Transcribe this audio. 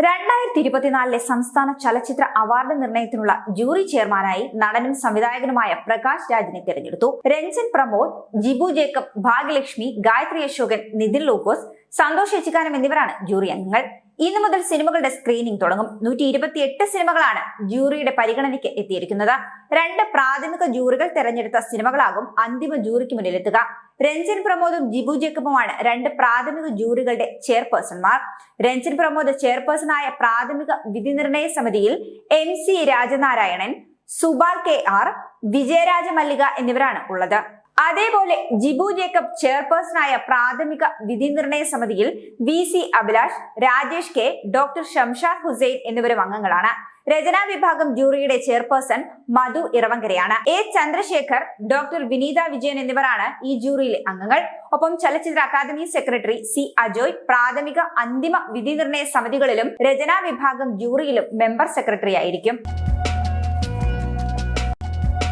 2024 സംസ്ഥാന ചലച്ചിത്ര award നിർണയത്തിനുള്ള jury ചെയർമാനായി നടനും സംവിധായകനുമായ പ്രകാശ് രാജിനെ തിരഞ്ഞെടുത്തു. രഞ്ജൻ പ്രമോദ്, ജിബു ജേക്കബ്, ഭാഗ്യലക്ഷ്മി, ഗായത്രി അശോകൻ, നിതിൻ ലൂക്കോസ്, സന്തോഷ് ഏച്ചിക്കാനം എന്നിവരാണ് ജൂറി അംഗങ്ങൾ. ഇന്നു മുതൽ സിനിമകളുടെ സ്ക്രീനിംഗ് തുടങ്ങും. 128 സിനിമകളാണ് ജൂറിയുടെ പരിഗണനയ്ക്ക് എത്തിയിരിക്കുന്നത്. 2 പ്രാഥമിക ജൂറികൾ തെരഞ്ഞെടുത്ത സിനിമകളാകും അന്തിമ ജൂറിക്ക് മുന്നിലെത്തുക. രഞ്ജൻ പ്രമോദും ജിബു ജേക്കബുമാണ് 2 പ്രാഥമിക ജൂറികളുടെ ചെയർപേഴ്സൺമാർ. രഞ്ജൻ പ്രമോദ് ചെയർപേഴ്സണായ പ്രാഥമിക വിധിനിർണയ സമിതിയിൽ MC രാജനാരായണൻ, സുബാൽ KR, വിജയരാജ മല്ലിക എന്നിവരാണ് ഉള്ളത്. അതേപോലെ ജിബു ജേക്കബ് ചെയർപേഴ്സണായ പ്രാഥമിക വിധിനിർണയ സമിതിയിൽ VC Abhilash, Rajesh K, doctor Shamshar Hussain എന്നിവരും അംഗങ്ങളാണ്. രചനാ വിഭാഗം ജൂറിയുടെ ചെയർപേഴ്സൺ മധു ഇറവങ്കരയാണ്. A ചന്ദ്രശേഖർ, ഡോക്ടർ വിനീത വിജയൻ എന്നിവരാണ് ഈ ജൂറിയിലെ അംഗങ്ങൾ. ഒപ്പം ചലച്ചിത്ര അക്കാദമി സെക്രട്ടറി C അജോയ് പ്രാഥമിക അന്തിമ വിധിനിർണയ സമിതികളിലും രചനാ വിഭാഗം ജൂറിയിലും മെമ്പർ സെക്രട്ടറി ആയിരിക്കും.